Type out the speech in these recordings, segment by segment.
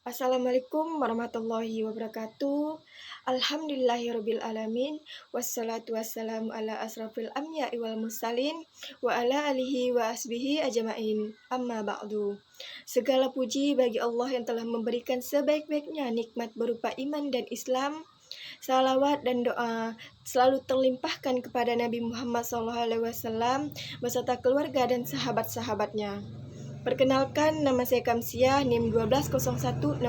Assalamualaikum warahmatullahi wabarakatuh. Alhamdulillahirabbil alamin. Wassalatu wassalamu ala asrofil anbiya'i wal mursalin wa ala alihi wa asbihi ajmain. Amma ba'du. Segala puji bagi Allah yang telah memberikan sebaik-baiknya nikmat berupa iman dan Islam. Salawat dan doa selalu terlimpahkan kepada Nabi Muhammad SAW beserta keluarga dan sahabat-sahabatnya. Perkenalkan, nama saya Kamsiah, NIM 12016003.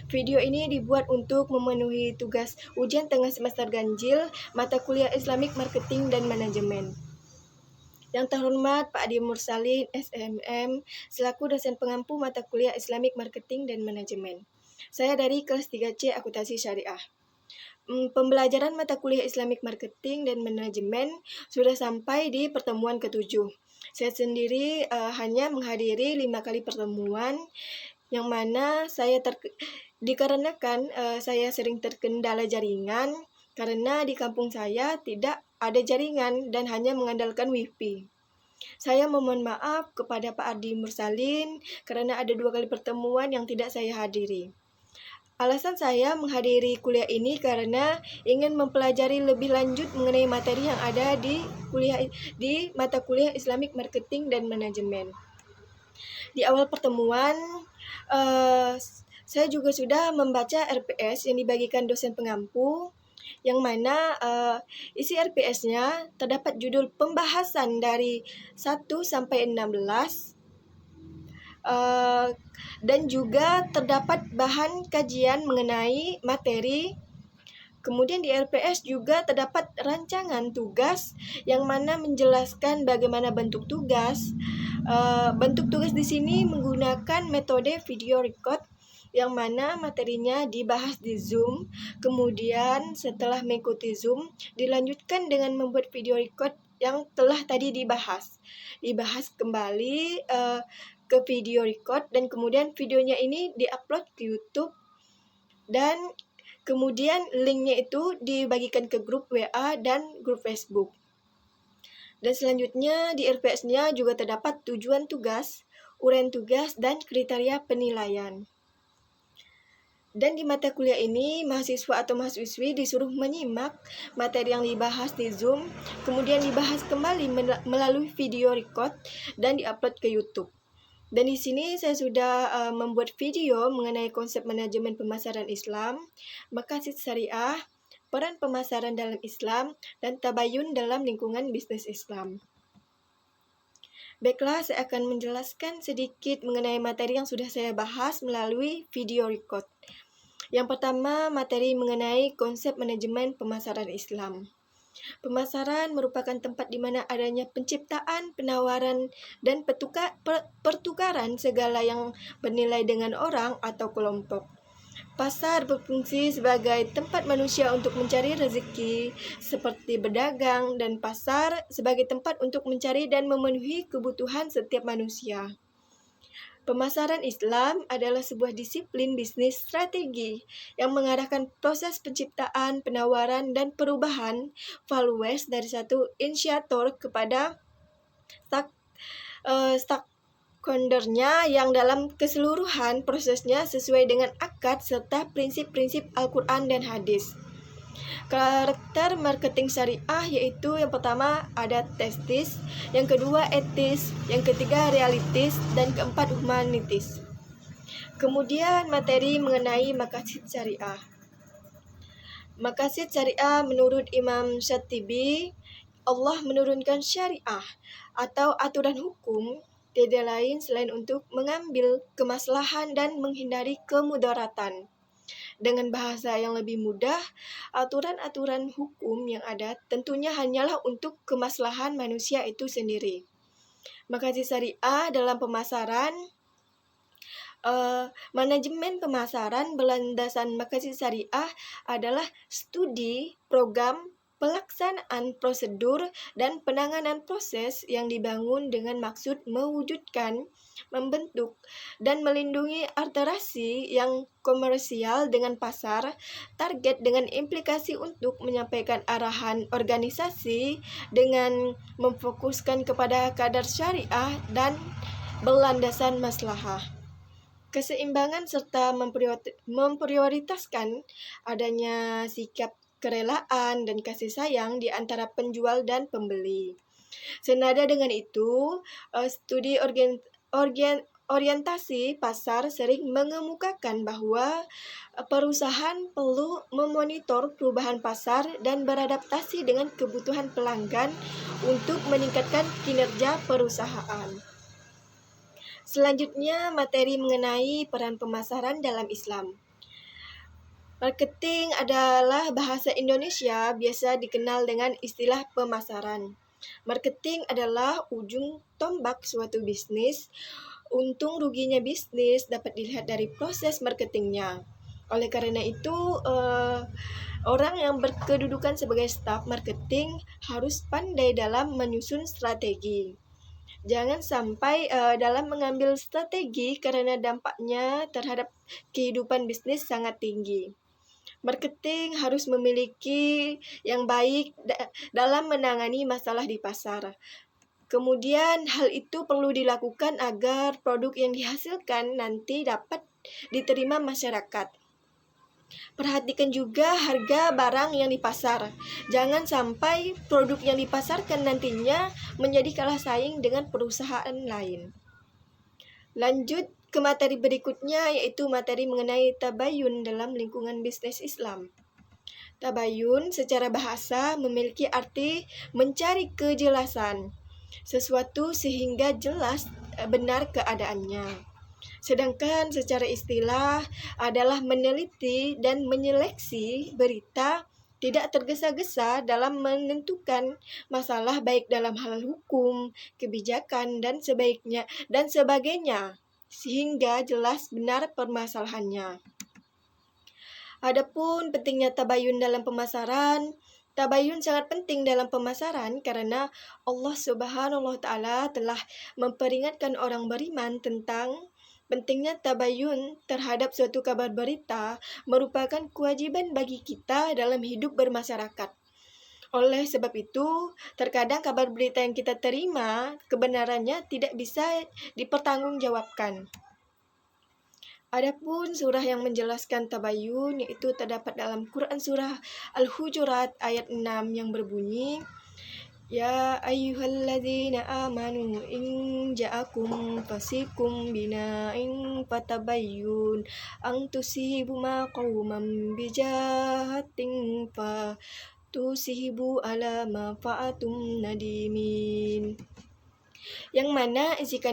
Video ini dibuat untuk memenuhi tugas ujian tengah semester ganjil mata kuliah Islamic Marketing dan Manajemen. Yang terhormat Pak Adi Mursalin, SMM, selaku dosen pengampu mata kuliah Islamic Marketing dan Manajemen. Saya dari kelas 3C Akuntansi Syariah. Pembelajaran mata kuliah Islamic Marketing dan Manajemen sudah sampai di pertemuan ke-7. Saya sendiri hanya menghadiri 5 kali pertemuan, yang mana dikarenakan saya sering terkendala jaringan, karena di kampung saya tidak ada jaringan dan hanya mengandalkan wifi. Saya memohon maaf kepada Pak Adi Mursalin karena ada 2 kali pertemuan yang tidak saya hadiri. Alasan saya menghadiri kuliah ini karena ingin mempelajari lebih lanjut mengenai materi yang ada di mata kuliah Islamic Marketing dan Manajemen. Di awal pertemuan, saya juga sudah membaca RPS yang dibagikan dosen pengampu, yang mana isi RPS-nya terdapat judul pembahasan dari 1 sampai 16. Dan juga terdapat bahan kajian mengenai materi. Kemudian di RPS juga terdapat rancangan tugas yang mana menjelaskan bagaimana bentuk tugas. Bentuk tugas di sini menggunakan metode video record, yang mana materinya dibahas di Zoom. Kemudian setelah mengikuti Zoom, dilanjutkan dengan membuat video record yang telah tadi dibahas kembali ke video record, dan kemudian videonya ini diupload ke YouTube, dan kemudian linknya itu dibagikan ke grup WA dan grup Facebook. Dan selanjutnya di RPS-nya juga terdapat tujuan tugas, uraian tugas, dan kriteria penilaian. Dan di mata kuliah ini, mahasiswa atau mahasiswi disuruh menyimak materi yang dibahas di Zoom, kemudian dibahas kembali melalui video record dan diupload ke YouTube. Dan di sini saya sudah membuat video mengenai konsep manajemen pemasaran Islam, maqasid syariah, peran pemasaran dalam Islam, dan tabayun dalam lingkungan bisnis Islam. Baiklah, saya akan menjelaskan sedikit mengenai materi yang sudah saya bahas melalui video record. Yang pertama, materi mengenai konsep manajemen pemasaran Islam. Pemasaran merupakan tempat di mana adanya penciptaan, penawaran, dan pertukaran segala yang bernilai dengan orang atau kelompok. Pasar berfungsi sebagai tempat manusia untuk mencari rezeki, seperti berdagang, dan pasar sebagai tempat untuk mencari dan memenuhi kebutuhan setiap manusia. Pemasaran Islam adalah sebuah disiplin bisnis strategi yang mengarahkan proses penciptaan, penawaran, dan perubahan values dari satu inisiator kepada stakeholdernya, yang dalam keseluruhan prosesnya sesuai dengan akad serta prinsip-prinsip Al-Quran dan hadis. Karakter marketing syariah yaitu yang pertama ada testis, yang kedua etis, yang ketiga realistis, dan keempat humanitis. Kemudian materi mengenai maqasid syariah. Maqasid syariah menurut Imam Syatibi, Allah menurunkan syariah atau aturan hukum tidak lain selain untuk mengambil kemaslahan dan menghindari kemudaratan. Dengan bahasa yang lebih mudah, aturan-aturan hukum yang ada tentunya hanyalah untuk kemaslahan manusia itu sendiri. Maqasid syariah dalam pemasaran, manajemen pemasaran berlandasan maqasid syariah adalah studi, program, pelaksanaan prosedur, dan penanganan proses yang dibangun dengan maksud mewujudkan, membentuk, dan melindungi interaksi yang komersial dengan pasar, target dengan implikasi untuk menyampaikan arahan organisasi dengan memfokuskan kepada kadar syariah dan berlandasan maslahah. keseimbangan serta memprioritaskan adanya sikap kerelaan dan kasih sayang di antara penjual dan pembeli. Senada dengan itu, studi orientasi pasar sering mengemukakan bahwa perusahaan perlu memonitor perubahan pasar dan beradaptasi dengan kebutuhan pelanggan untuk meningkatkan kinerja perusahaan. Selanjutnya, materi mengenai peran pemasaran dalam Islam. Marketing adalah bahasa Indonesia biasa dikenal dengan istilah pemasaran. Marketing adalah ujung tombak suatu bisnis. Untung ruginya bisnis dapat dilihat dari proses marketingnya. Oleh karena itu, orang yang berkedudukan sebagai staf marketing harus pandai dalam menyusun strategi. Jangan sampai dalam mengambil strategi karena dampaknya terhadap kehidupan bisnis sangat tinggi. Marketing harus memiliki yang baik dalam menangani masalah di pasar. Kemudian hal itu perlu dilakukan agar produk yang dihasilkan nanti dapat diterima masyarakat. Perhatikan juga harga barang yang di pasar. Jangan sampai produk yang dipasarkan nantinya menjadi kalah saing dengan perusahaan lain. Lanjut ke materi berikutnya, yaitu materi mengenai tabayun dalam lingkungan bisnis Islam. Tabayun secara bahasa memiliki arti mencari kejelasan sesuatu sehingga jelas benar keadaannya. Sedangkan secara istilah adalah meneliti dan menyeleksi berita tidak tergesa-gesa dalam menentukan masalah baik dalam hal hukum, kebijakan dan sebagainya sehingga jelas benar permasalahannya. Adapun pentingnya tabayun dalam pemasaran, tabayun sangat penting dalam pemasaran karena Allah Subhanahu wa taala telah memperingatkan orang beriman tentang pentingnya tabayun terhadap suatu kabar berita merupakan kewajiban bagi kita dalam hidup bermasyarakat. Oleh sebab itu, terkadang kabar berita yang kita terima kebenarannya tidak bisa dipertanggungjawabkan. Adapun surah yang menjelaskan tabayun yaitu terdapat dalam Quran surah Al-Hujurat ayat 6 yang berbunyi, Ya ayyuhalladzina amanu in ja'akum fasikum bina'in fatabayyun an tusibu ma qauman bijahatin fa tusibu ala ma fa'atum nadimin. Yang mana isi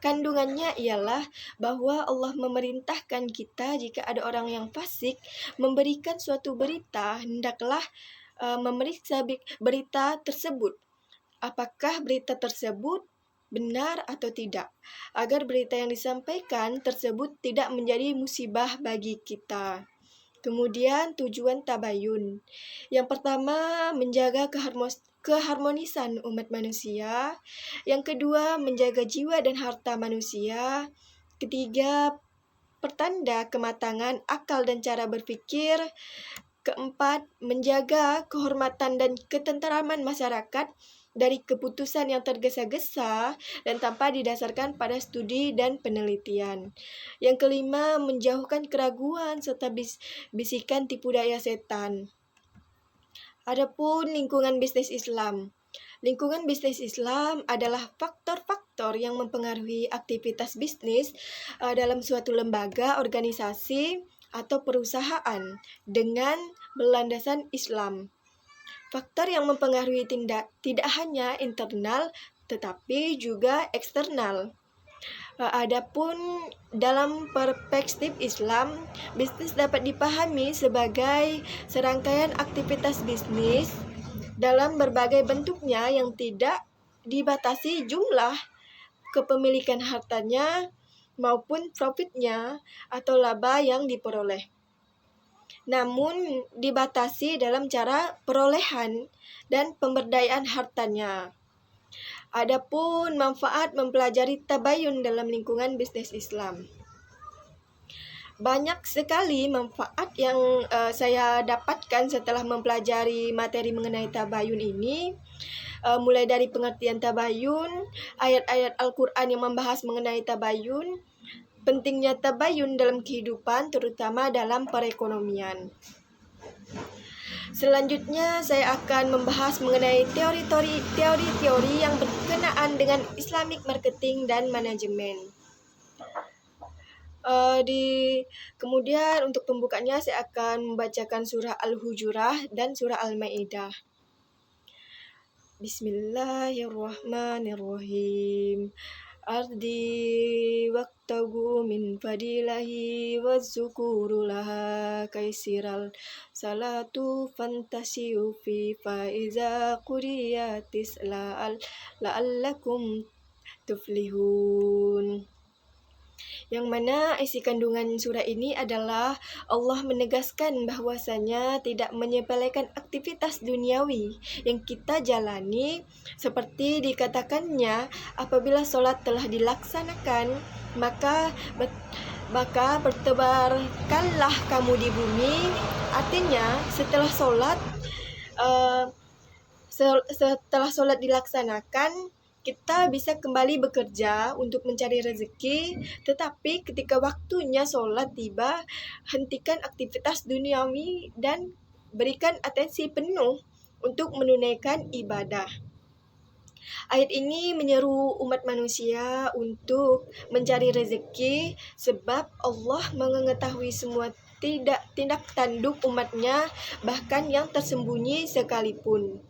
kandungannya ialah bahwa Allah memerintahkan kita jika ada orang yang fasik memberikan suatu berita, hendaklah memeriksa berita tersebut. Apakah berita tersebut benar atau tidak, agar berita yang disampaikan tersebut tidak menjadi musibah bagi kita. Kemudian tujuan tabayun. Yang pertama, menjaga keharmonisan umat manusia. Yang kedua, menjaga jiwa dan harta manusia. Ketiga, pertanda kematangan akal dan cara berpikir. Keempat, menjaga kehormatan dan ketenteraman masyarakat dari keputusan yang tergesa-gesa dan tanpa didasarkan pada studi dan penelitian. Yang kelima, menjauhkan keraguan serta bisikan tipu daya setan. Adapun lingkungan bisnis Islam. Lingkungan bisnis Islam adalah faktor-faktor yang mempengaruhi aktivitas bisnis dalam suatu lembaga, organisasi, atau perusahaan dengan berlandasan Islam. Faktor yang mempengaruhi tidak hanya internal tetapi juga eksternal. Adapun dalam perspektif Islam, bisnis dapat dipahami sebagai serangkaian aktivitas bisnis dalam berbagai bentuknya yang tidak dibatasi jumlah kepemilikan hartanya maupun profitnya atau laba yang diperoleh. Namun dibatasi dalam cara perolehan dan pemberdayaan hartanya. Adapun manfaat mempelajari tabayun dalam lingkungan bisnis Islam. Banyak sekali manfaat yang saya dapatkan setelah mempelajari materi mengenai tabayun ini. Mulai dari pengertian tabayun, ayat-ayat Al-Quran yang membahas mengenai tabayun, pentingnya tabayun dalam kehidupan, terutama dalam perekonomian. Selanjutnya, saya akan membahas mengenai teori-teori yang berkenaan dengan Islamic marketing dan manajemen. Kemudian untuk pembukanya saya akan membacakan surah Al-Hujurah dan surah Al-Maidah. Bismillahirrahmanirrahim. Ardi waqtagu min fadilahi wazzukuru laha kaisiral salatu fantasiu fi faiza quriyatis la'allakum tuflihun. Yang mana isi kandungan surah ini adalah Allah menegaskan bahwasanya tidak menyepelekan aktivitas duniawi yang kita jalani, seperti dikatakannya apabila solat telah dilaksanakan maka bertebarkanlah kamu di bumi. Artinya setelah solat dilaksanakan, kita bisa kembali bekerja untuk mencari rezeki, tetapi ketika waktunya sholat tiba, hentikan aktivitas duniawi dan berikan atensi penuh untuk menunaikan ibadah. Ayat ini menyeru umat manusia untuk mencari rezeki, sebab Allah mengetahui semua tindak tanduk umatnya, bahkan yang tersembunyi sekalipun.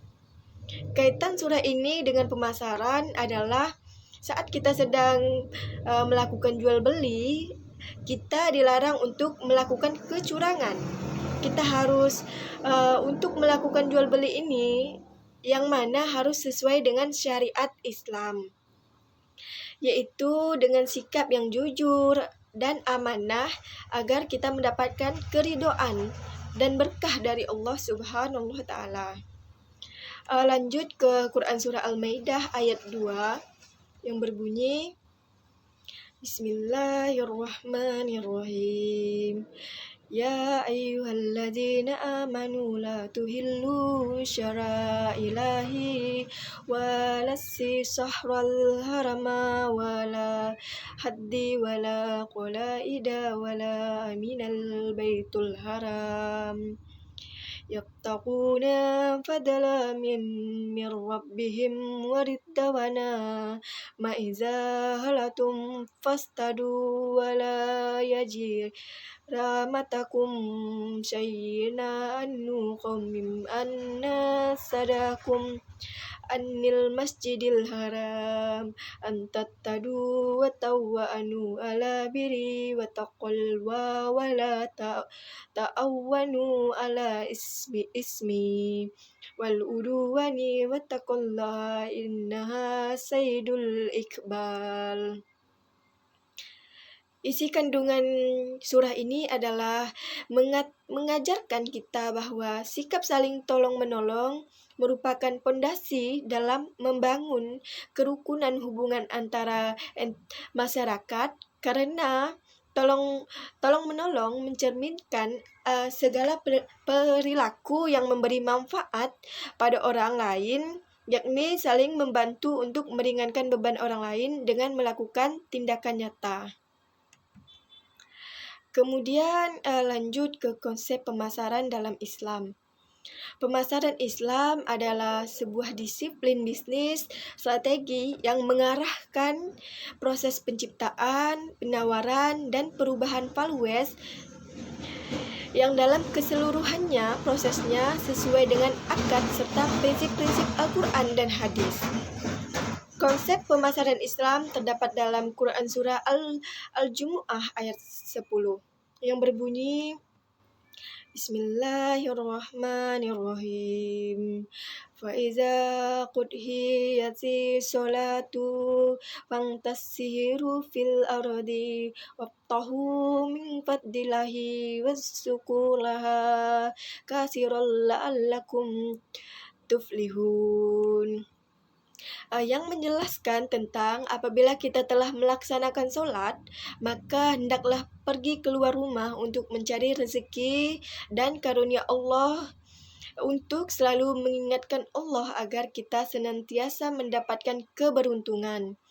Kaitan surah ini dengan pemasaran adalah saat kita sedang melakukan jual beli, kita dilarang untuk melakukan kecurangan. Kita harus untuk melakukan jual beli ini yang mana harus sesuai dengan syariat Islam, yaitu dengan sikap yang jujur dan amanah agar kita mendapatkan keridhaan dan berkah dari Allah Subhanahu wa taala. Lanjut ke Quran surah Al-Maidah ayat 2 yang berbunyi, Bismillahirrahmanirrahim. Ya ayyuhalladzina amanu la tuhillu syara'ilahi wa lassi sahral harama wa la haddi wa la qalaida wa la aminal baitul haram yabtaquna fadala min rabbihim waridwana ma'iza halatum fastadu wa la yajramatakum syayina annu qawmim anna sadakum anil masjidil haram antattadu wa tawwa'anu ala biri wa taqalwa wa la ta'awwanu ala ismi wal udwani wa taqallaha innaha saydul iqbal. Isi kandungan surah ini adalah mengajarkan kita bahwa sikap saling tolong-menolong merupakan pondasi dalam membangun kerukunan hubungan antara masyarakat, karena tolong-menolong mencerminkan segala perilaku yang memberi manfaat pada orang lain, yakni saling membantu untuk meringankan beban orang lain dengan melakukan tindakan nyata. Kemudian lanjut ke konsep pemasaran dalam Islam. Pemasaran Islam adalah sebuah disiplin bisnis strategi yang mengarahkan proses penciptaan, penawaran, dan perubahan values yang dalam keseluruhannya prosesnya sesuai dengan akad serta prinsip-prinsip Al-Quran dan hadis. Konsep pemasaran Islam terdapat dalam Quran surah Al-Jumu'ah ayat 10 yang berbunyi, Bismillahirrahmanirrahim. Faiza qudhiyati sholatu fantasiru fil ardi wabtahu min fadlillahi wazzukuraha kasiran la'allakum tuflihun. Yang menjelaskan tentang apabila kita telah melaksanakan solat, maka hendaklah pergi keluar rumah untuk mencari rezeki dan karunia Allah, untuk selalu mengingatkan Allah agar kita senantiasa mendapatkan keberuntungan.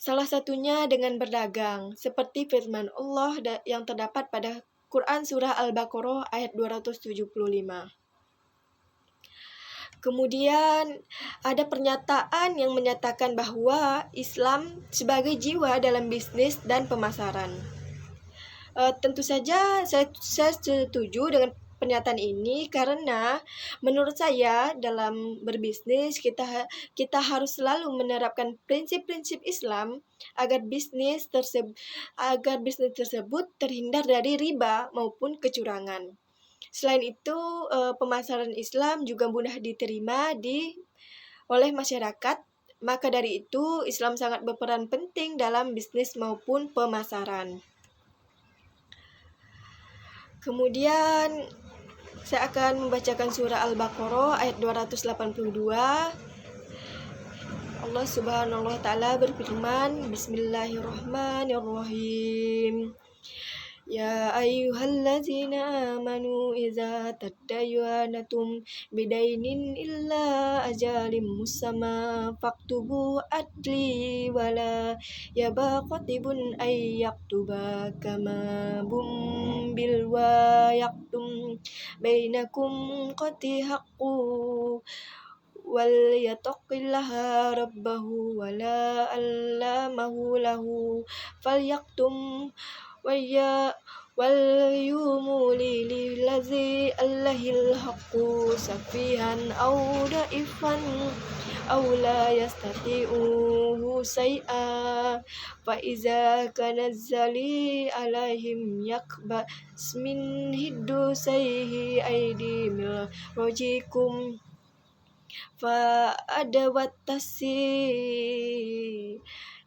Salah satunya dengan berdagang, seperti firman Allah yang terdapat pada Quran Surah Al-Baqarah ayat 275. Kemudian ada pernyataan yang menyatakan bahwa Islam sebagai jiwa dalam bisnis dan pemasaran. Tentu saja saya setuju dengan pernyataan ini karena menurut saya dalam berbisnis kita harus selalu menerapkan prinsip-prinsip Islam agar bisnis tersebut terhindar dari riba maupun kecurangan. Selain itu, pemasaran Islam juga mudah diterima oleh masyarakat. Maka dari itu, Islam sangat berperan penting dalam bisnis maupun pemasaran. Kemudian, saya akan membacakan surah Al-Baqarah ayat 282. Allah Subhanahu wa taala berfirman, Bismillahirrahmanirrahim. Ya ayyuhallazina amanu idza tadayyanatum bidainin illa ajalim musamma faktubu adli wala yabaqatibun ay yaktuba kama bil wa yaktum bainakum qati haqqu wal yattaqillaha rabbahu wala allamahu lahu falyaktum walyumu lillazi allahil haqqu safihan aw da'ifan aw la yastati'uhu say'a fa iza kanazzali alaihim yakbas min hiddu sayhi aidi mil rojikum fa adawat tasi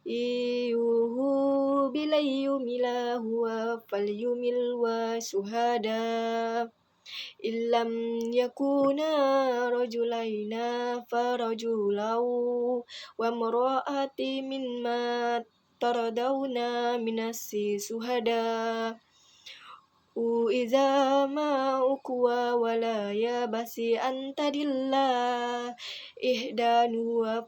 Iyuhu bilayyumila huwa falyumil wa suhada illam yakuna rajulaina farajulau wa mra'ati mimma taradawna minasi suhada Iza ma ukwa wala ya basi antadillah ihdanu wa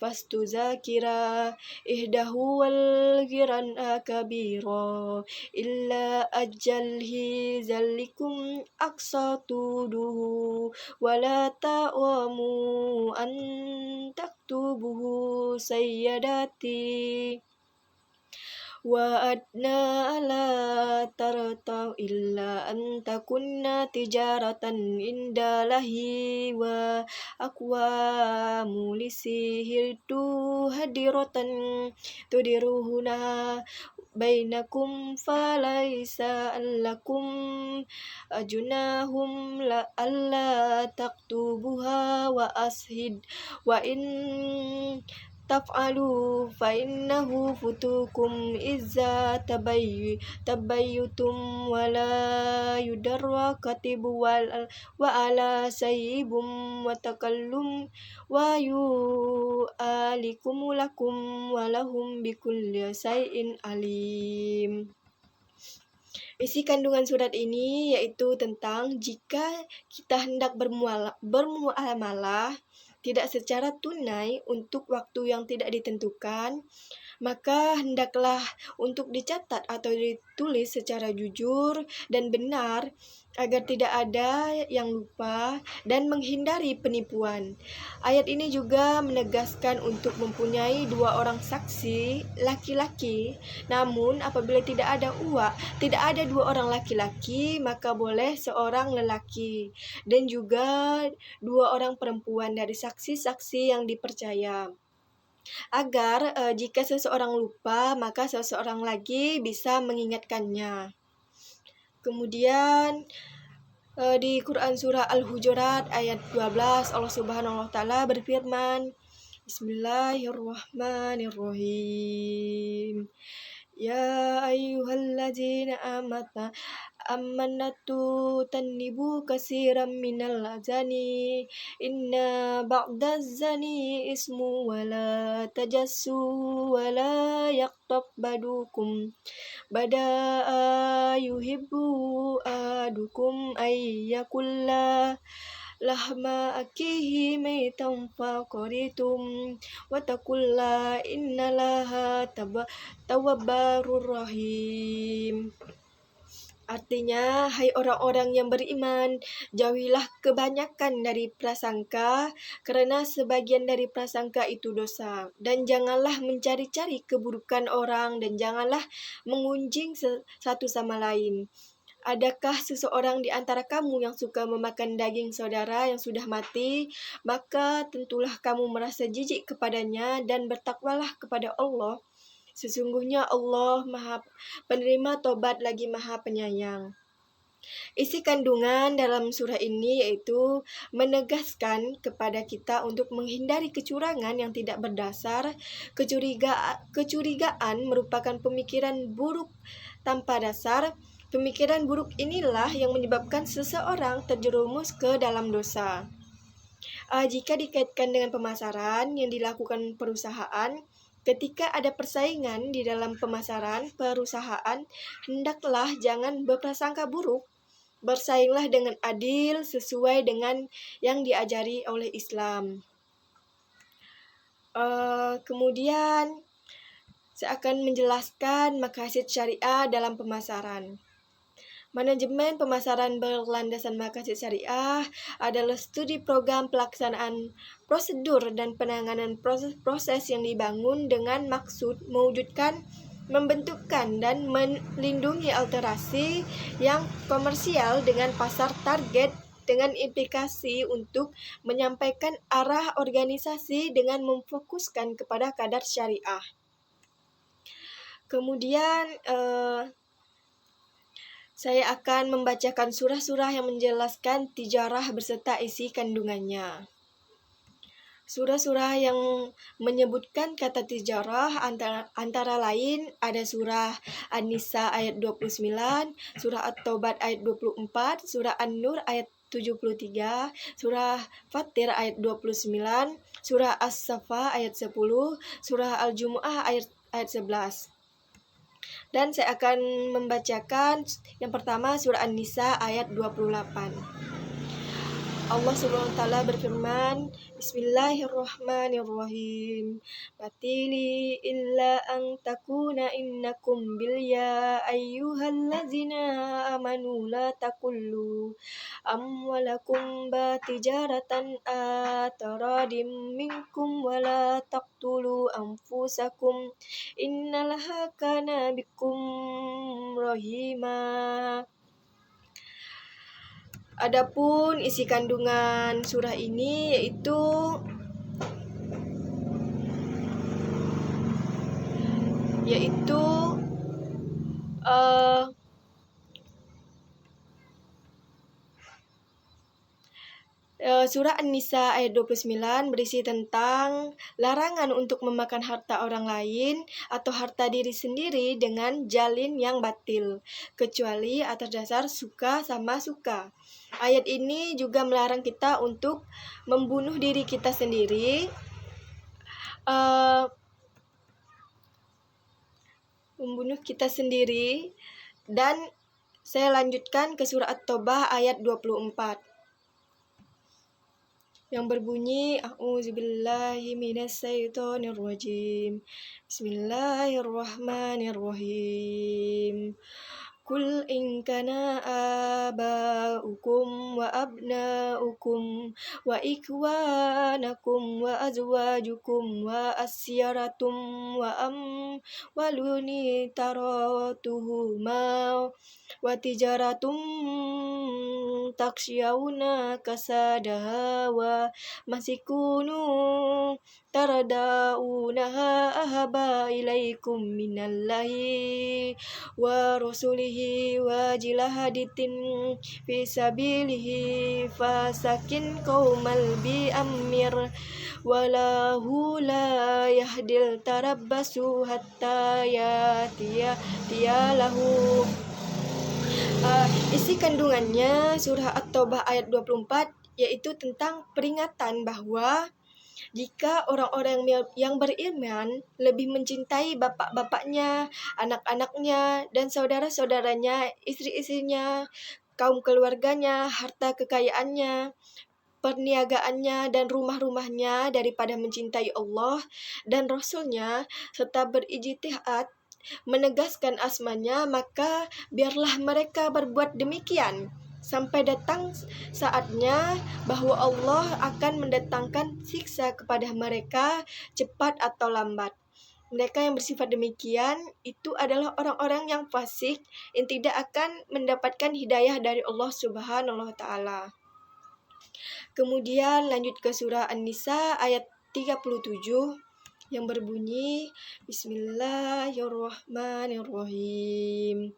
fastu zakira ihdahu wal giran akabira illa ajalhi zalikum aksatuduhu wala ta'wamu an taktubuhu sayyadati wa adna ala tartau illa an takunna tijaratan indalahi wa akwa mulisihirtu hadiratan tudiruhuna bainakum falaisa allakum junahum la alla taktubuha wa ashid wa in taf'alu fa innahu futukum izza tabayyutum wala yudarra katibu wa ala sayyibum wa takallum wa yu'alikum lakum wa lahum bikulli say'in alim. Isi kandungan surat ini yaitu tentang jika kita hendak bermuamalah tidak secara tunai untuk waktu yang tidak ditentukan, maka hendaklah untuk dicatat atau ditulis secara jujur dan benar agar tidak ada yang lupa dan menghindari penipuan. Ayat ini juga menegaskan untuk mempunyai 2 orang saksi laki-laki. Namun apabila tidak ada 2 orang laki-laki, maka boleh seorang lelaki dan juga 2 orang perempuan dari saksi-saksi yang dipercaya. Agar jika seseorang lupa, maka seseorang lagi bisa mengingatkannya. Kemudian di Quran Surah Al-Hujurat ayat 12 Allah Subhanahu wa taala berfirman, Bismillahirrahmanirrahim. Ya ayyuhallazina amanatu tannibu katsiran minal azani inna ba'daz zani ismu wala tajassu wala yaqtab badukum bada'a yuhibbu adukum ayyakulla lahma akihi maitan faqaritum wataqulla innallaha tawwabur rahim. Artinya, hai orang-orang yang beriman, jauhilah kebanyakan dari prasangka, kerana sebagian dari prasangka itu dosa. Dan janganlah mencari-cari keburukan orang, dan janganlah mengunjing satu sama lain. Adakah seseorang di antara kamu yang suka memakan daging saudara yang sudah mati? Maka tentulah kamu merasa jijik kepadanya dan bertakwalah kepada Allah. Sesungguhnya Allah Maha Penerima Tobat lagi Maha Penyayang. Isi kandungan dalam surah ini yaitu menegaskan kepada kita untuk menghindari kecurangan yang tidak berdasar. Kecurigaan merupakan pemikiran buruk tanpa dasar. Pemikiran buruk inilah yang menyebabkan seseorang terjerumus ke dalam dosa. Jika dikaitkan dengan pemasaran yang dilakukan perusahaan, ketika ada persaingan di dalam pemasaran perusahaan, hendaklah jangan berprasangka buruk. Bersainglah dengan adil sesuai dengan yang diajari oleh Islam. Kemudian, saya akan menjelaskan maqasid syariah dalam pemasaran. Manajemen pemasaran berlandaskan maqasid syariah adalah studi program pelaksanaan prosedur dan penanganan proses yang dibangun dengan maksud mewujudkan, membentukkan, dan melindungi alterasi yang komersial dengan pasar target dengan implikasi untuk menyampaikan arah organisasi dengan memfokuskan kepada kadar syariah. Kemudian, saya akan membacakan surah-surah yang menjelaskan tijarah beserta isi kandungannya. Surah-surah yang menyebutkan kata tijarah antara lain ada surah An-Nisa ayat 29, surah At-Taubat ayat 24, surah An-Nur ayat 73, surah Fatir ayat 29, surah As-Safa ayat 10, surah Al-Jumu'ah ayat 11. Dan saya akan membacakan yang pertama surah An-Nisa ayat 28. Allah SWT berfirman, Bismillahirrahmanirrahim. Batili illa an takuna innakum bil ya ayyuhallazina amanu la takullu amwalakum batijaratan ataradim minkum wala taqtulu anfusakum innallaha kana bikum rahima. Adapun isi kandungan surah ini yaitu surah An-Nisa ayat 29 berisi tentang larangan untuk memakan harta orang lain atau harta diri sendiri dengan jalin yang batil, kecuali atas dasar suka sama suka. Ayat ini juga melarang kita untuk membunuh diri kita sendiri, dan saya lanjutkan ke surah At-Taubah ayat 24 yang berbunyi A'udzubillahi minasyaitonirrajim. Bismillahirrahmanirrahim. Qul in kana aba'ukum wa abna'ukum wa ikhwanakum wa azwajukum wa asyaratum wa amwaluni taratuhuma wa tijaratum taksyawna kasadaha wa masikunu taradaunaha ahaba ilaikum minallahi wa rasulihi wa jilahaditin fi sabilihi fasakin qaumal bi amir walahu la yahdil tarabbasu hatta yatiyalahu. Isi kandungannya surah At-Taubah ayat 24 yaitu tentang peringatan bahwa jika orang-orang yang beriman lebih mencintai bapak-bapaknya, anak-anaknya, dan saudara-saudaranya, istri-istrinya, kaum keluarganya, harta kekayaannya, perniagaannya dan rumah-rumahnya daripada mencintai Allah dan Rasul-Nya serta berijtihad menegaskan asmanya, maka biarlah mereka berbuat demikian sampai datang saatnya bahwa Allah akan mendatangkan siksa kepada mereka cepat atau lambat. Mereka yang bersifat demikian itu adalah orang-orang yang fasik yang tidak akan mendapatkan hidayah dari Allah Subhanahu wa taala. Kemudian lanjut ke surah An-Nisa ayat 37 yang berbunyi Bismillahirrahmanirrahim.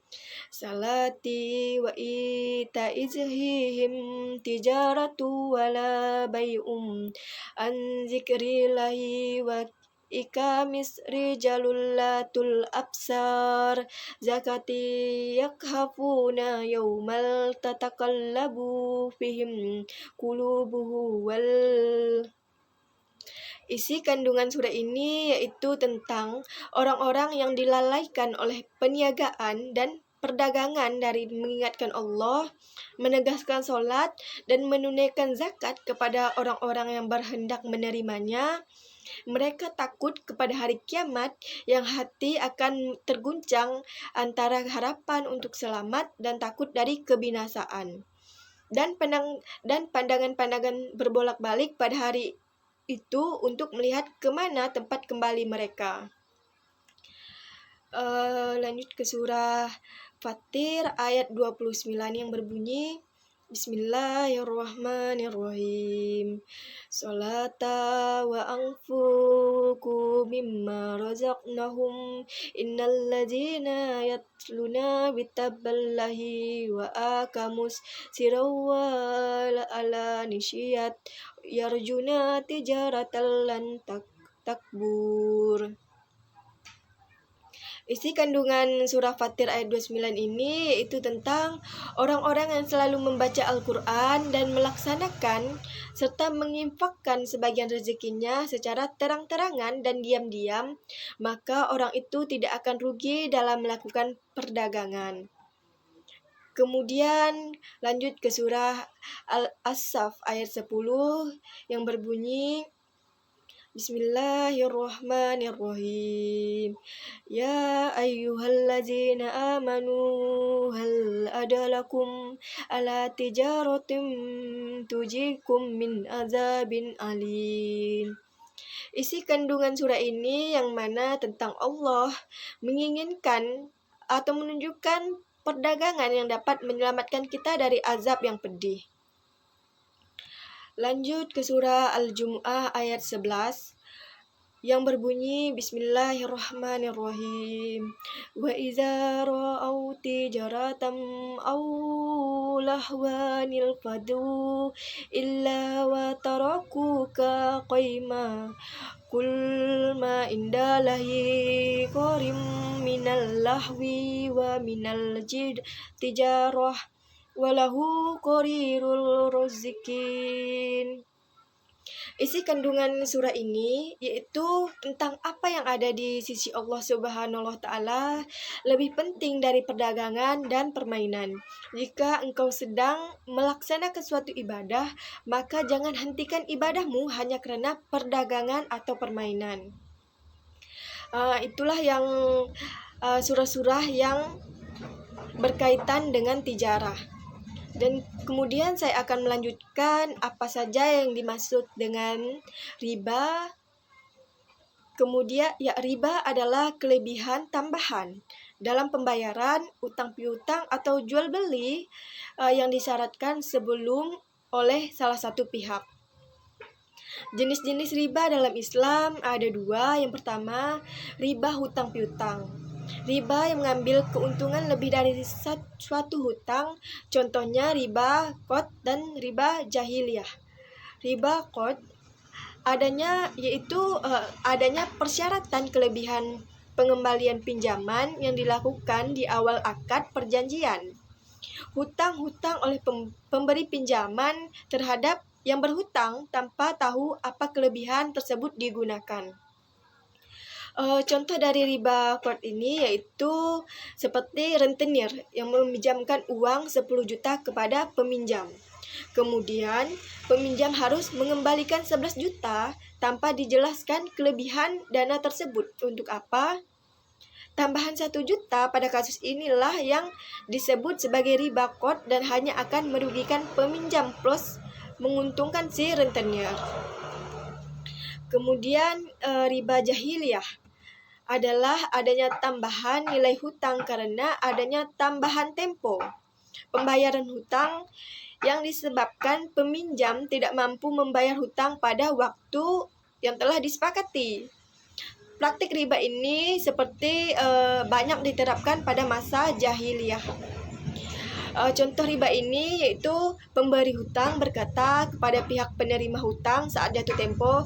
Salati wa ita izhihim tijaratu wala bay'um an zikrillahi wa ikamis rijalulatul absar zakati yakhafuna yawmal tatakallabu fihim qulubuhu wal. Isi kandungan surah ini yaitu tentang orang-orang yang dilalaikan oleh peniagaan dan perdagangan dari mengingatkan Allah, menegaskan solat, dan menunaikan zakat kepada orang-orang yang berhendak menerimanya. Mereka takut kepada hari kiamat yang hati akan terguncang antara harapan untuk selamat dan takut dari kebinasaan. Dan pandangan-pandangan berbolak-balik pada hari itu untuk melihat kemana tempat kembali mereka. Lanjut ke surah Fatir ayat 29 yang berbunyi Bismillahirrahmanirrahim. Salata wa anfuku mimma razaqnahum innal ladzina yatluna bitaballahi wa akamus sirawa ala nisyat yarjuna tijaratan lan takbur. Isi kandungan surah Fatir ayat 29 ini yaitu tentang orang-orang yang selalu membaca Al-Quran dan melaksanakan serta menginfakkan sebagian rezekinya secara terang-terangan dan diam-diam, maka orang itu tidak akan rugi dalam melakukan perdagangan. Kemudian lanjut ke surah Al-Asaf ayat 10 yang berbunyi Bismillahirrahmanirrahim. Ya ayyuhallazina amanu hal adalakum ala tijaratin tujikum min azabin alim. Isi kandungan surah ini yang mana tentang Allah menginginkan atau menunjukkan perdagangan yang dapat menyelamatkan kita dari azab yang pedih. Lanjut ke surah Al-Jumu'ah ayat 11 yang berbunyi Bismillahirrahmanirrahim. Wa idza ra'au tijaratam aw lahwanil fadu illa wa tarakuka qaima kul ma indallahi qarim minal lahwi wa minal tijarah walahu qarirul rozikin. Isi kandungan surah ini yaitu tentang apa yang ada di sisi Allah Subhanahu wa taala lebih penting dari perdagangan dan permainan. Jika engkau sedang melaksanakan suatu ibadah, maka jangan hentikan ibadahmu hanya karena perdagangan atau permainan. Itulah yang surah-surah yang berkaitan dengan tijarah. Dan kemudian saya akan melanjutkan apa saja yang dimaksud dengan riba. Kemudian riba adalah kelebihan tambahan dalam pembayaran utang piutang atau jual beli yang disyaratkan sebelum oleh salah satu pihak. Jenis-jenis riba dalam Islam ada dua. Yang pertama, riba hutang piutang. Riba yang mengambil keuntungan lebih dari suatu hutang, contohnya riba qard dan riba jahiliyah. Riba qard adanya persyaratan kelebihan pengembalian pinjaman yang dilakukan di awal akad perjanjian. Hutang-hutang oleh pemberi pinjaman terhadap yang berhutang tanpa tahu apa kelebihan tersebut digunakan. Contoh dari riba fraud ini yaitu seperti rentenir yang meminjamkan uang 10 juta kepada peminjam. Kemudian, peminjam harus mengembalikan 11 juta tanpa dijelaskan kelebihan dana tersebut. Untuk apa? Tambahan 1 juta pada kasus inilah yang disebut sebagai riba fraud dan hanya akan merugikan peminjam plus menguntungkan si rentenir. Kemudian riba jahiliyah adalah adanya tambahan nilai hutang karena adanya tambahan tempo pembayaran hutang yang disebabkan peminjam tidak mampu membayar hutang pada waktu yang telah disepakati. Praktik riba ini seperti banyak diterapkan pada masa jahiliyah. Contoh riba ini yaitu pemberi hutang berkata kepada pihak penerima hutang saat jatuh tempo,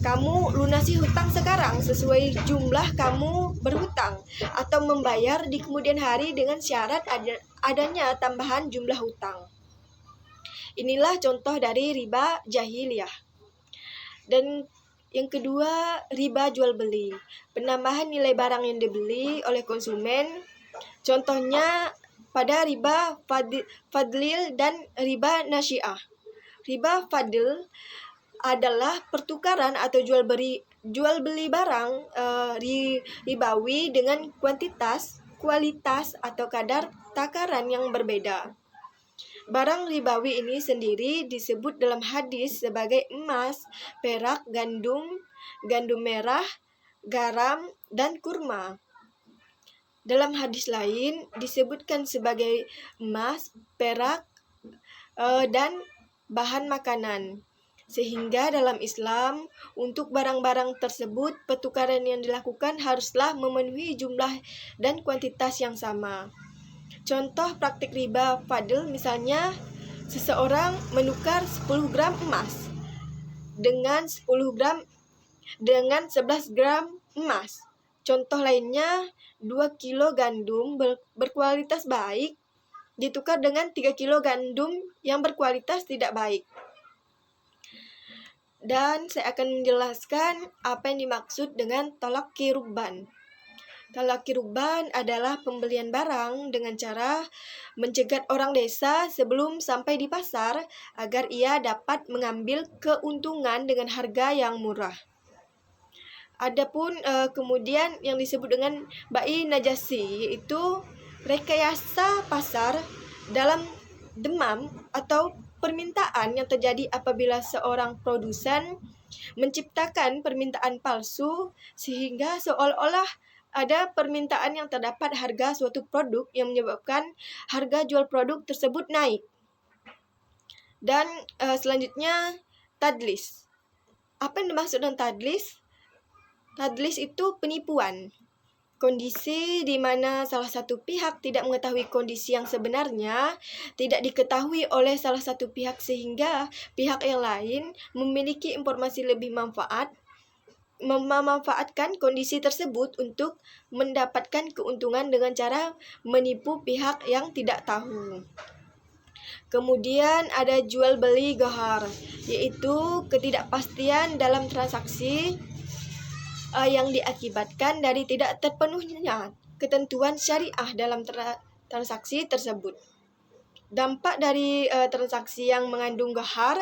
kamu lunasi hutang sekarang sesuai jumlah kamu berhutang atau membayar di kemudian hari dengan syarat adanya tambahan jumlah hutang. Inilah contoh dari riba jahiliyah. Dan yang kedua, riba jual beli. Penambahan nilai barang yang dibeli oleh konsumen. Contohnya pada riba fadlil dan riba nasi'ah. Riba fadl adalah pertukaran atau jual beli barang ribawi dengan kualitas atau kadar takaran yang berbeda. Barang ribawi ini sendiri disebut dalam hadis sebagai emas, perak, gandum merah, garam, dan kurma. Dalam hadis lain disebutkan sebagai emas, perak, dan bahan makanan. Sehingga dalam Islam, untuk barang-barang tersebut, pertukaran yang dilakukan haruslah memenuhi jumlah dan kuantitas yang sama. Contoh praktik riba fadl misalnya, seseorang menukar 10 gram emas dengan 11 gram emas. Contoh lainnya, 2 kilo gandum berkualitas baik ditukar dengan 3 kilo gandum yang berkualitas tidak baik. Dan saya akan menjelaskan apa yang dimaksud dengan talaqi rubban. Talaqi rubban adalah pembelian barang dengan cara mencegat orang desa sebelum sampai di pasar agar ia dapat mengambil keuntungan dengan harga yang murah. Adapun kemudian yang disebut dengan bai najasi, yaitu rekayasa pasar dalam demam atau permintaan yang terjadi apabila seorang produsen menciptakan permintaan palsu sehingga seolah-olah ada permintaan yang terdapat harga suatu produk yang menyebabkan harga jual produk tersebut naik. Dan selanjutnya tadlis. Apa yang dimaksud dengan tadlis? Tadlis itu penipuan. Kondisi di mana salah satu pihak tidak mengetahui kondisi yang sebenarnya, tidak diketahui oleh salah satu pihak sehingga pihak yang lain memiliki informasi lebih memanfaatkan kondisi tersebut untuk mendapatkan keuntungan dengan cara menipu pihak yang tidak tahu. Kemudian ada jual beli ghar, yaitu ketidakpastian dalam transaksi yang diakibatkan dari tidak terpenuhnya ketentuan syariah dalam transaksi tersebut. Dampak dari transaksi yang mengandung ghar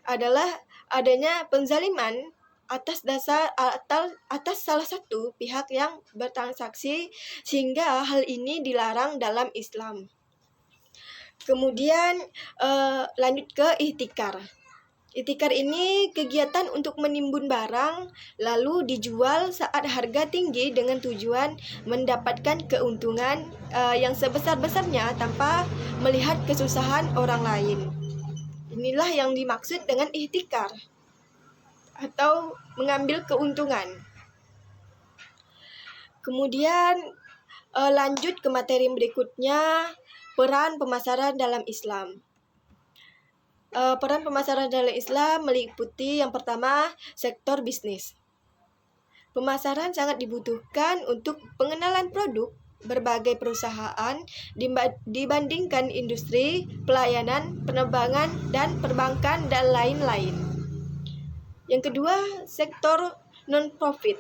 adalah adanya penzaliman atas salah satu pihak yang bertransaksi sehingga hal ini dilarang dalam Islam. Kemudian lanjut ke ihtikar. Ihtikar ini kegiatan untuk menimbun barang lalu dijual saat harga tinggi dengan tujuan mendapatkan keuntungan yang sebesar-besarnya tanpa melihat kesusahan orang lain. Inilah yang dimaksud dengan ihtikar atau mengambil keuntungan. Kemudian lanjut ke materi berikutnya, peran pemasaran dalam Islam. Peran pemasaran dalam Islam meliputi yang pertama, sektor bisnis. Pemasaran sangat dibutuhkan untuk pengenalan produk berbagai perusahaan dibandingkan industri, pelayanan, penerbangan, dan perbankan, dan lain-lain. Yang kedua, sektor non-profit.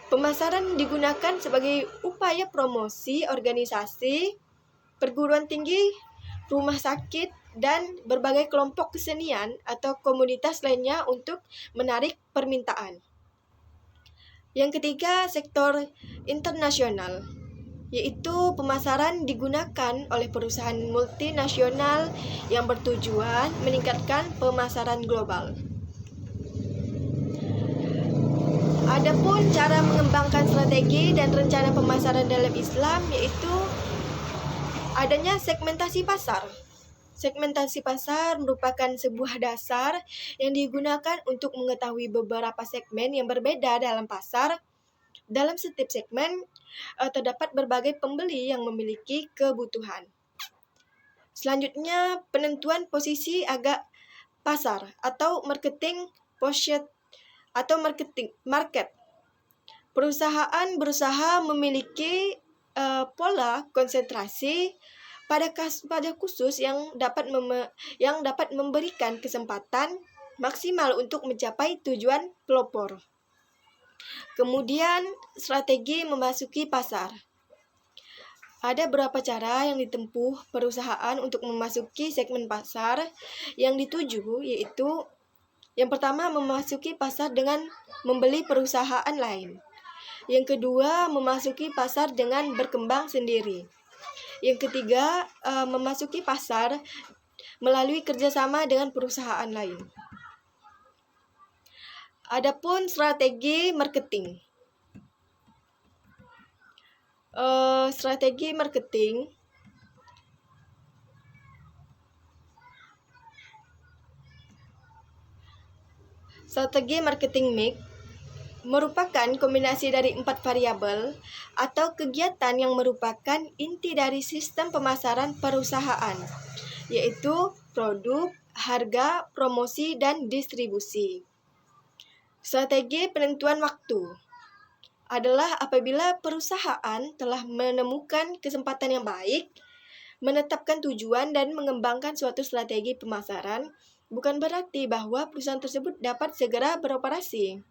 Pemasaran digunakan sebagai upaya promosi organisasi, perguruan tinggi, rumah sakit, dan berbagai kelompok kesenian atau komunitas lainnya untuk menarik permintaan. Yang ketiga, sektor internasional, yaitu pemasaran digunakan oleh perusahaan multinasional yang bertujuan meningkatkan pemasaran global. Adapun cara mengembangkan strategi dan rencana pemasaran dalam Islam yaitu adanya segmentasi pasar. Segmentasi pasar merupakan sebuah dasar yang digunakan untuk mengetahui beberapa segmen yang berbeda dalam pasar. Dalam setiap segmen terdapat berbagai pembeli yang memiliki kebutuhan. Selanjutnya, penentuan posisi agak pasar atau marketing position atau market. Perusahaan berusaha memiliki pola konsentrasi pada khusus yang dapat memberikan kesempatan maksimal untuk mencapai tujuan pelopor. Kemudian, strategi memasuki pasar. Ada beberapa cara yang ditempuh perusahaan untuk memasuki segmen pasar yang dituju, yaitu yang pertama, memasuki pasar dengan membeli perusahaan lain. Yang kedua, memasuki pasar dengan berkembang sendiri. Yang ketiga, memasuki pasar melalui kerjasama dengan perusahaan lain. Adapun strategi marketing. Strategi marketing mix merupakan kombinasi dari 4 variabel atau kegiatan yang merupakan inti dari sistem pemasaran perusahaan, yaitu produk, harga, promosi, dan distribusi. Strategi penentuan waktu adalah apabila perusahaan telah menemukan kesempatan yang baik, menetapkan tujuan, dan mengembangkan suatu strategi pemasaran, bukan berarti bahwa perusahaan tersebut dapat segera beroperasi.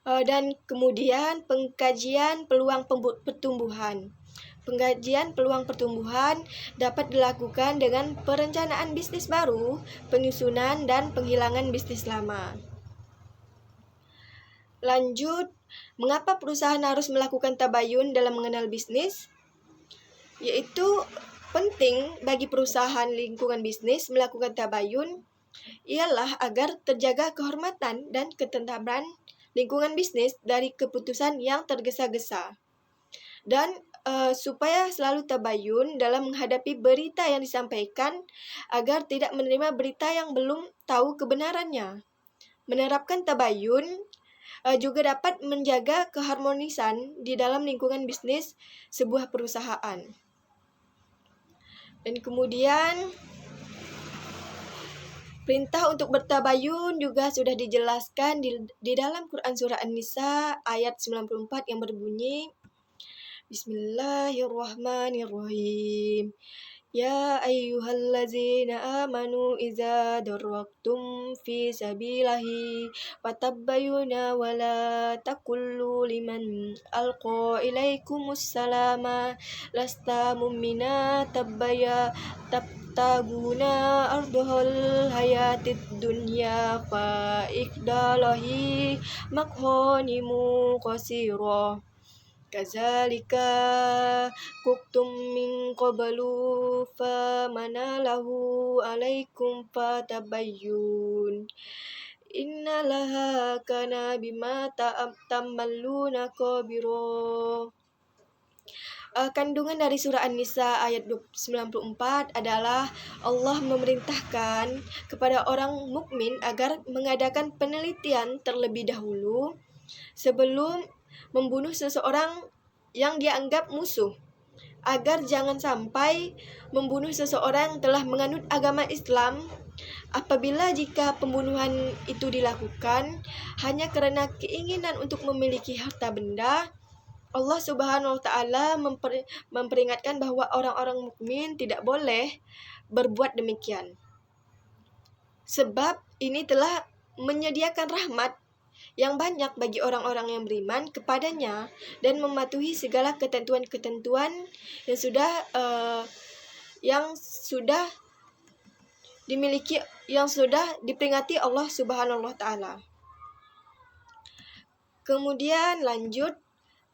Dan kemudian pengkajian peluang pertumbuhan. Pengkajian peluang pertumbuhan dapat dilakukan dengan perencanaan bisnis baru, penyusunan, dan penghilangan bisnis lama. Lanjut, mengapa perusahaan harus melakukan tabayun dalam mengenal bisnis? Yaitu penting bagi perusahaan lingkungan bisnis melakukan tabayun ialah agar terjaga kehormatan dan ketentraman lingkungan bisnis dari keputusan yang tergesa-gesa. Dan supaya selalu tabayun dalam menghadapi berita yang disampaikan agar tidak menerima berita yang belum tahu kebenarannya. Menerapkan tabayun juga dapat menjaga keharmonisan di dalam lingkungan bisnis sebuah perusahaan. Dan kemudian perintah untuk bertabayun juga sudah dijelaskan di dalam Quran Surah An-Nisa ayat 94 yang berbunyi, Bismillahirrahmanirrahim. Ya ayyuhallazina amanu iza darraktum fi sabilillahi fatabayyuna wa la taqullu liman alqa ilaikumus salama lasta mu'mina tabtaguna ardhal hayatid dunya fa ikdalahi maghanimu qasira kazalika kuntum min qablu famanalahu alaikum fatabayyun innallaha kana bima ta'maluna khabira. Kandungan dari surah An-Nisa ayat 94 adalah Allah memerintahkan kepada orang mukmin agar mengadakan penelitian terlebih dahulu sebelum membunuh seseorang yang dianggap musuh, agar jangan sampai membunuh seseorang yang telah menganut agama Islam apabila jika pembunuhan itu dilakukan hanya karena keinginan untuk memiliki harta benda. Allah Subhanahu wa Ta'ala memperingatkan bahwa orang-orang mukmin tidak boleh berbuat demikian, sebab ini telah menyediakan rahmat yang banyak bagi orang-orang yang beriman kepadanya dan mematuhi segala ketentuan-ketentuan yang sudah dimiliki, yang sudah diperingati Allah Subhanahu wa taala. Kemudian lanjut,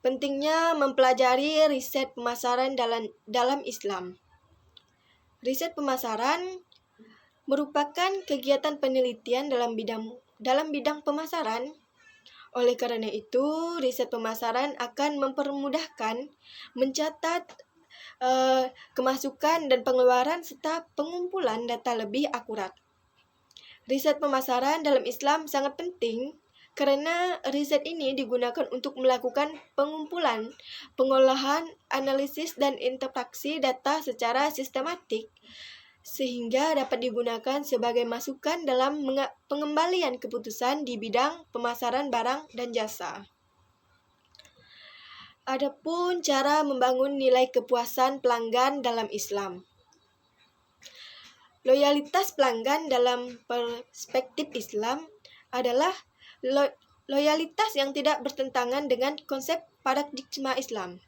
pentingnya mempelajari riset pemasaran dalam Islam. Riset pemasaran merupakan kegiatan penelitian dalam bidang pemasaran. Oleh karena itu, riset pemasaran akan mempermudahkan mencatat kemasukan dan pengeluaran serta pengumpulan data lebih akurat. Riset pemasaran dalam Islam sangat penting karena riset ini digunakan untuk melakukan pengumpulan, pengolahan, analisis, dan interpretasi data secara sistematik sehingga dapat digunakan sebagai masukan dalam pengembalian keputusan di bidang pemasaran barang dan jasa. Adapun cara membangun nilai kepuasan pelanggan dalam Islam. Loyalitas pelanggan dalam perspektif Islam adalah loyalitas yang tidak bertentangan dengan konsep paradigma Islam.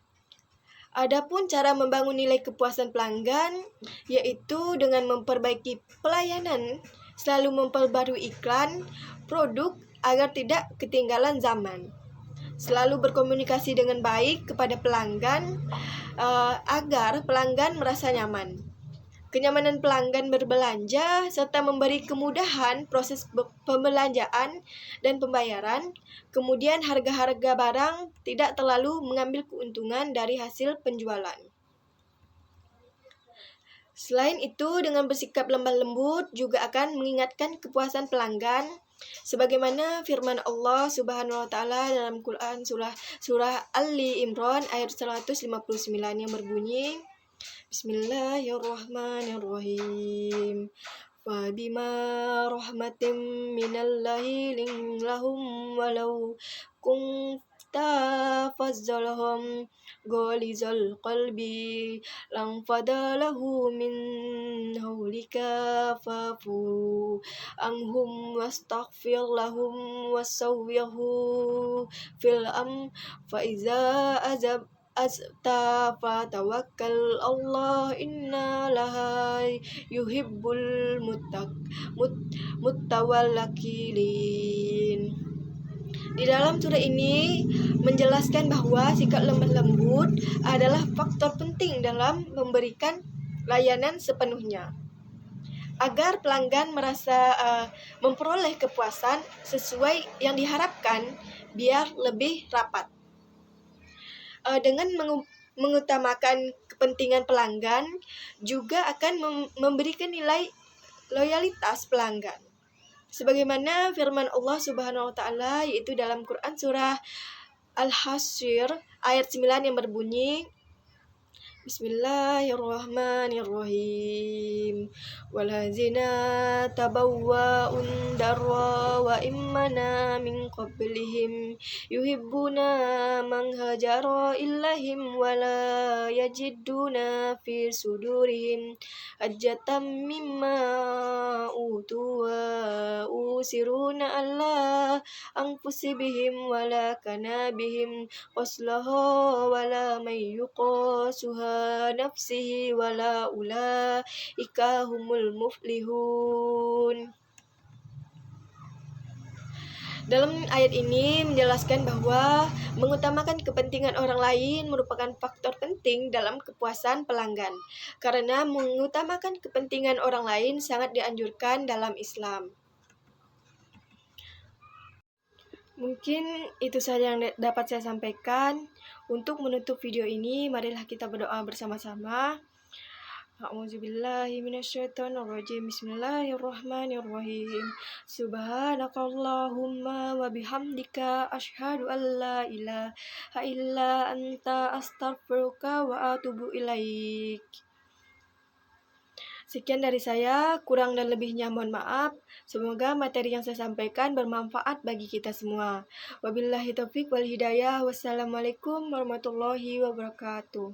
Adapun cara membangun nilai kepuasan pelanggan yaitu dengan memperbaiki pelayanan, selalu memperbarui iklan, produk agar tidak ketinggalan zaman. Selalu berkomunikasi dengan baik kepada pelanggan agar pelanggan merasa nyaman. Kenyamanan pelanggan berbelanja serta memberi kemudahan proses pembelanjaan dan pembayaran. Kemudian harga-harga barang tidak terlalu mengambil keuntungan dari hasil penjualan. Selain itu, dengan bersikap lemah lembut juga akan mengingatkan kepuasan pelanggan sebagaimana firman Allah Subhanahu wa taala dalam Quran surah Ali Imran ayat 159 yang berbunyi, Bismillahirrahmanirrahim. Fabima rahmatin minallahi lahum walau kunta fazzalhum ghalizal qalbi lang fadalahu min hawlika fafu anhum wastaghfir lahum wasawwihu fil fa iza tawakkal Allah inna laha yuhibbul muttawallakilin. Di dalam surah ini menjelaskan bahwa sikap lemah lembut adalah faktor penting dalam memberikan layanan sepenuhnya agar pelanggan merasa memperoleh kepuasan sesuai yang diharapkan biar lebih rapat. Dengan mengutamakan kepentingan pelanggan juga akan memberikan nilai loyalitas pelanggan. Sebagaimana firman Allah Subhanahu wa taala yaitu dalam Quran surah Al-Hasyr ayat 9 yang berbunyi, Bismillahirrahmanirrahim. Walazina tabawwa'un darra wa immana min qablihim yuhibbuna man hajara illahim wa la yajiduna fi sudurihim hajjatan mimma utu wa usiruna alla anfusihim wa la kana bihim qaslaha wa la may yuqasuha nafsihi wala ulaika humul muflihun. Dalam ayat ini menjelaskan bahwa mengutamakan kepentingan orang lain merupakan faktor penting dalam kepuasan pelanggan. Karena mengutamakan kepentingan orang lain sangat dianjurkan dalam Islam. Mungkin itu saja yang dapat saya sampaikan. Untuk menutup video ini, marilah kita berdoa bersama-sama. A'udzubillahi minasyaitonirrajim. Bismillahirrahmanirrahim. Subhanakallahumma wa bihamdika asyhadu an la ilaha illa anta astaghfiruka wa atubu ilaik. Sekian dari saya, kurang dan lebihnya mohon maaf. Semoga materi yang saya sampaikan bermanfaat bagi kita semua. Wabillahi taufiq wal hidayah. Wassalamualaikum warahmatullahi wabarakatuh.